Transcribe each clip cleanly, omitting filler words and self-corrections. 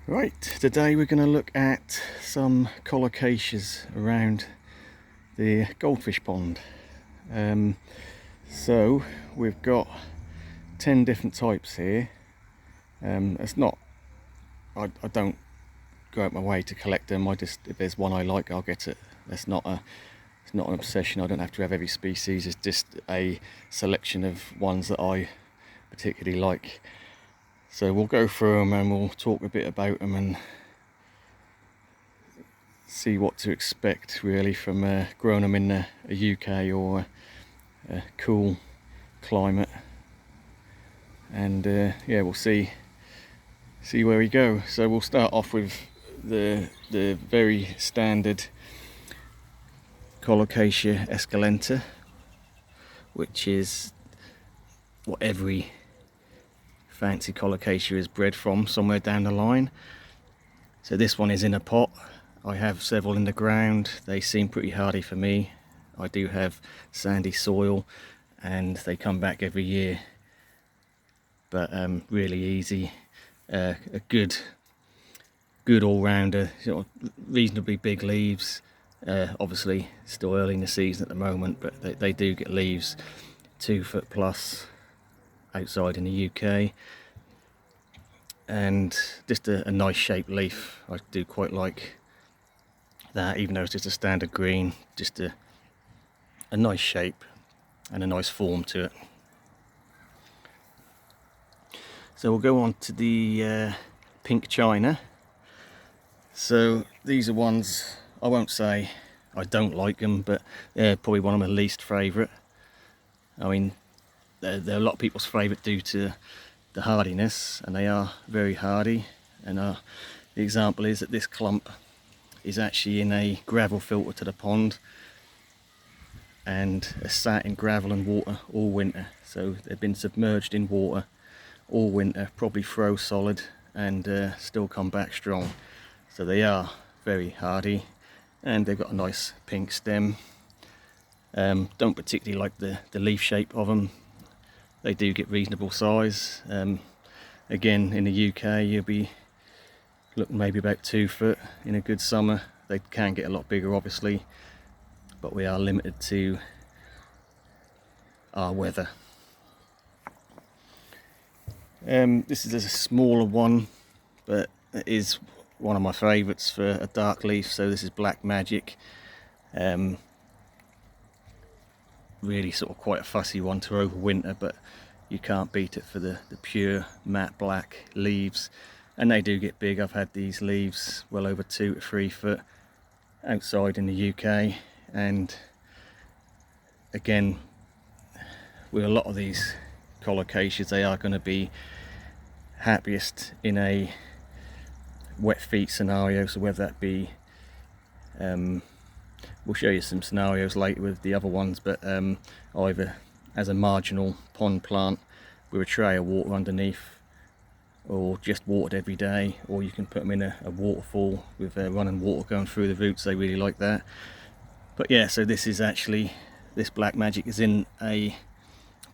Right, today we're going to look at some colocasias around the goldfish pond. So we've got 10 different types here. It's not, I don't go out my way to collect them. If there's one I like, I'll get it. It's not an obsession. I don't have to have every species. It's just a selection of ones that I particularly like. So we'll go through them and we'll talk a bit about them and see what to expect really from growing them in a UK or a cool climate. And yeah, we'll see where we go. So we'll start off with the very standard Colocasia esculenta, which is what every fancy colocasia is bred from somewhere down the line. So this one is in a pot. I have several in the ground. They seem pretty hardy for me. I do have sandy soil and they come back every year, but really easy. A good all-rounder, reasonably big leaves. Obviously still early in the season at the moment, but they do get leaves 2 foot plus outside in the UK, and just a nice shaped leaf. I do quite like that, even though it's just a standard green, just a nice shape and a nice form to it. So we'll go on to the pink china. So these are ones, I won't say I don't like them, but they're probably one of my least favourite. I mean, they're a lot of people's favourite due to the hardiness, and they are very hardy. And the example is that this clump is actually in a gravel filter to the pond and are sat in gravel and water all winter. So they've been submerged in water all winter, probably froze solid, and still come back strong. So they are very hardy, and they've got a nice pink stem. Don't particularly like the leaf shape of them. They do get reasonable size. Again, in the UK you'll be looking maybe about 2 foot in a good summer. They can get a lot bigger obviously, but we are limited to our weather. This is a smaller one, but it is one of my favourites for a dark leaf. So this is Black Magic. Really sort of quite a fussy one to overwinter, but you can't beat it for the pure matte black leaves, and they do get big. I've had these leaves well over 2 to 3 foot outside in the UK, and again, with a lot of these colocasias, they are going to be happiest in a wet feet scenario. So whether that be we'll show you some scenarios later with the other ones, but either as a marginal pond plant with a tray of water underneath, or just watered every day, or you can put them in a waterfall with running water going through the roots. They really like that. But yeah, so this Black Magic is in a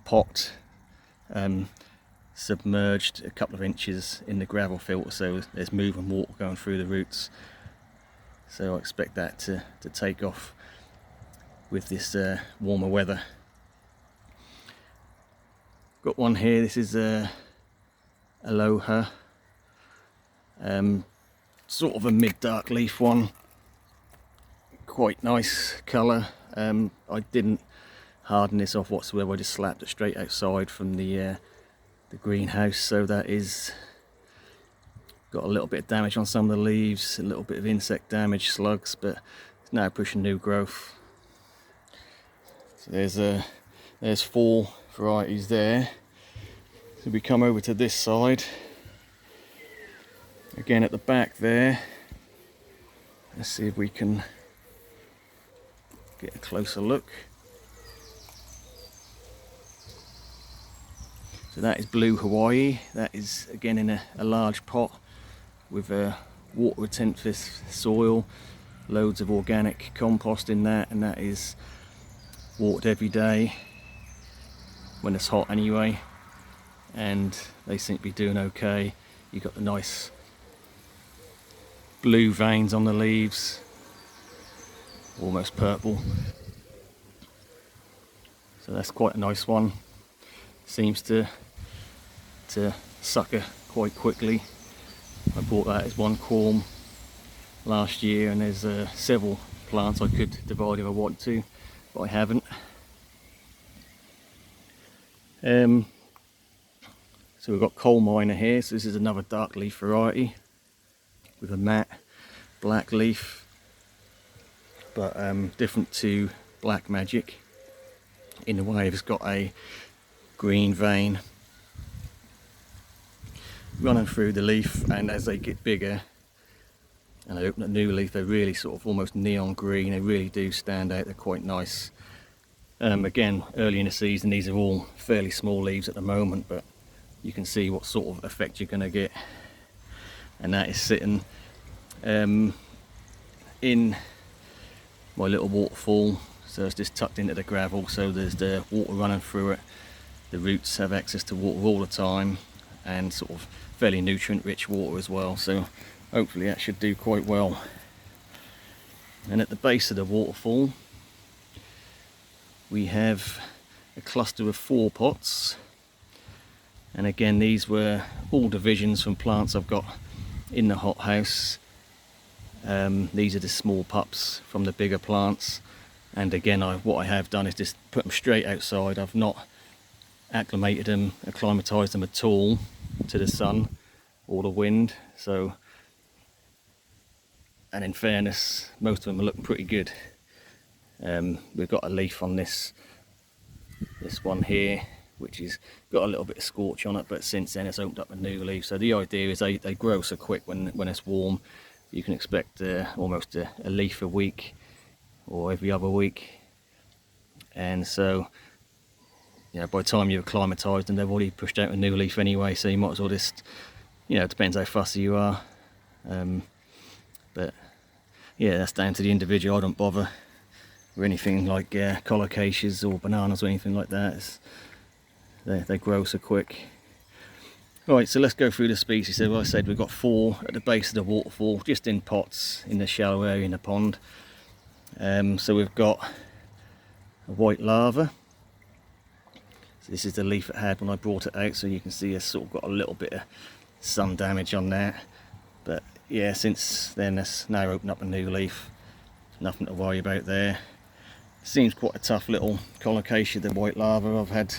pot, submerged a couple of inches in the gravel filter, so there's moving water going through the roots. So I expect that to take off with this warmer weather. Got one here. This is Aloha, sort of a mid-dark leaf one. Quite nice colour. I didn't harden this off whatsoever. I just slapped it straight outside from the greenhouse. So that is got a little bit of damage on some of the leaves, a little bit of insect damage, slugs, but it's now pushing new growth. So there's 4 varieties there. So we come over to this side again at the back there. Let's see if we can get a closer look. So that is Blue Hawaii. That is again in a large pot with water retentive soil, loads of organic compost in that, and that is watered every day when it's hot anyway, and they seem to be doing okay. You've got the nice blue veins on the leaves, almost purple. So that's quite a nice one. Seems to sucker quite quickly. I bought that as one corm last year, and there's several plants I could divide if I want to, but I haven't. So we've got coal miner here. So this is another dark leaf variety with a matte black leaf, but different to Black Magic in the way it's got a green vein running through the leaf, and as they get bigger and I open a new leaf, they're really sort of almost neon green. They really do stand out. They're quite nice. Again, early in the season, these are all fairly small leaves at the moment, but you can see what sort of effect you're going to get. And that is sitting in my little waterfall, so it's just tucked into the gravel, so there's the water running through it. The roots have access to water all the time, and sort of fairly nutrient rich water as well, so hopefully that should do quite well. And at the base of the waterfall we have a cluster of 4 pots, and again these were all divisions from plants I've got in the hothouse. These are the small pups from the bigger plants, and again what I have done is just put them straight outside. I've not acclimated them, acclimatized them at all to the sun or the wind. So, and in fairness, most of them are looking pretty good. We've got a leaf on this one here, which has got a little bit of scorch on it, but since then it's opened up a new leaf. So the idea is they grow so quick when it's warm. You can expect almost a leaf a week or every other week, and so by the time you've acclimatized them, they've already pushed out a new leaf anyway, so you might as well just, it depends how fussy you are. But yeah, that's down to the individual. I don't bother with anything like colocasias or bananas or anything like that. They grow so quick. Right, so let's go through the species. So like I said, we've got 4 at the base of the waterfall, just in pots in the shallow area in the pond. So we've got a white lava. So this is the leaf it had when I brought it out, so you can see it's sort of got a little bit of sun damage on there. But yeah, since then it's now opened up a new leaf. Nothing to worry about there. Seems quite a tough little colocasia, the white lava. I've had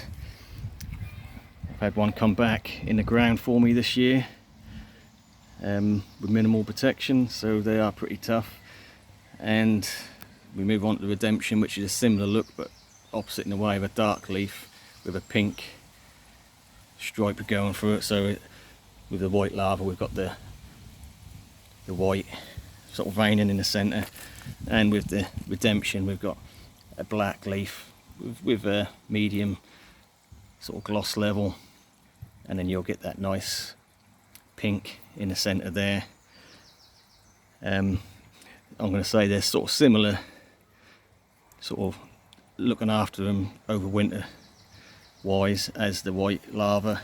one come back in the ground for me this year with minimal protection, so they are pretty tough. And we move on to the Redemption, which is a similar look but opposite in the way of a dark leaf with a pink stripe going through it. So with the white lava we've got the white sort of veining in the centre, and with the Redemption we've got a black leaf with a medium sort of gloss level, and then you'll get that nice pink in the centre there. I'm going to say they're sort of similar, sort of looking after them over winter wise as the white lava.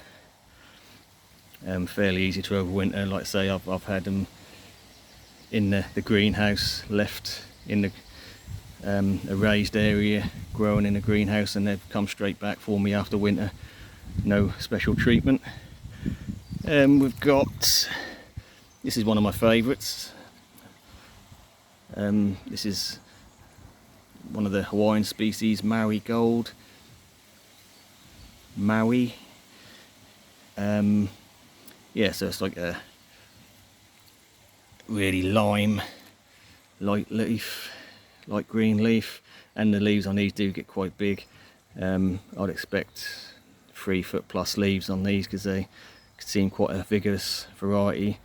Fairly easy to overwinter. Like I say, I've had them in the greenhouse, left in a raised area, growing in the greenhouse, and they've come straight back for me after winter. No special treatment. We've got, this is one of my favourites. This is one of the Hawaiian species, Maui Gold. Maui. Yeah, so it's like a really light leaf, light green leaf, and the leaves on these do get quite big. I'd expect 3 foot plus leaves on these because they seem quite a vigorous variety,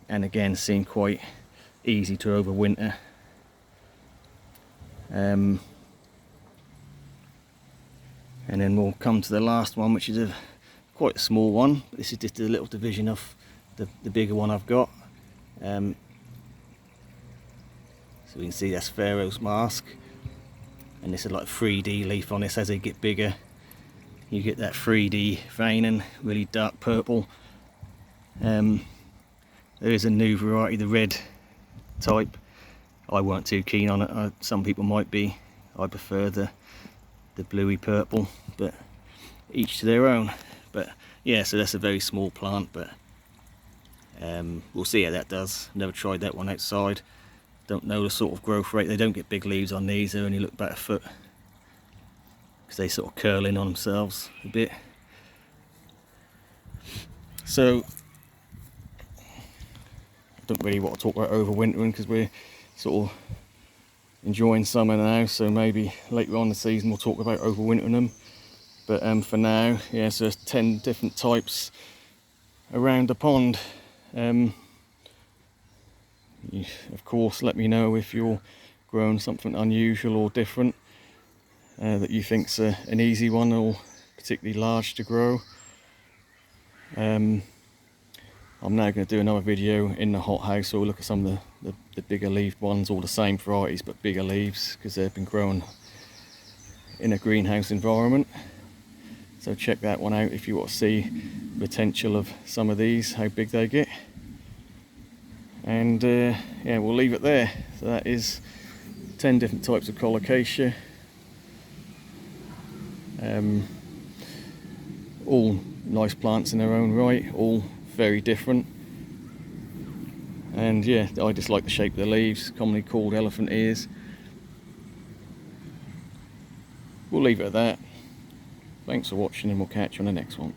and again seem quite easy to overwinter. And then we'll come to the last one, which is quite a small one. This is just a little division of the bigger one I've got. So we can see that's Pharaoh's Mask, and this is like 3D leaf on this. As they get bigger you get that 3D veining, really dark purple. There is a new variety, the red type. I weren't too keen on it. Some people might be. I prefer the bluey purple, but each to their own. But yeah, so that's a very small plant, but we'll see how that does. Never tried that one outside. Don't know the sort of growth rate. They don't get big leaves on these, they only look about a foot, because they sort of curl in on themselves a bit. So I don't really want to talk about overwintering because we're sort of enjoying summer now, so maybe later on in the season we'll talk about overwintering them. But for now, yeah, so there's 10 different types around the pond. Of course, let me know if you're growing something unusual or different that you think's an easy one or particularly large to grow. I'm now going to do another video in the hothouse, so we'll look at some of the bigger leaved ones, all the same varieties but bigger leaves, because they've been grown in a greenhouse environment. So check that one out if you want to see the potential of some of these, how big they get. And yeah, we'll leave it there. So that is 10 different types of colocasia. All nice plants in their own right, all very different. And yeah, I just like the shape of the leaves, commonly called elephant ears. We'll leave it at that. Thanks for watching, and we'll catch you on the next one.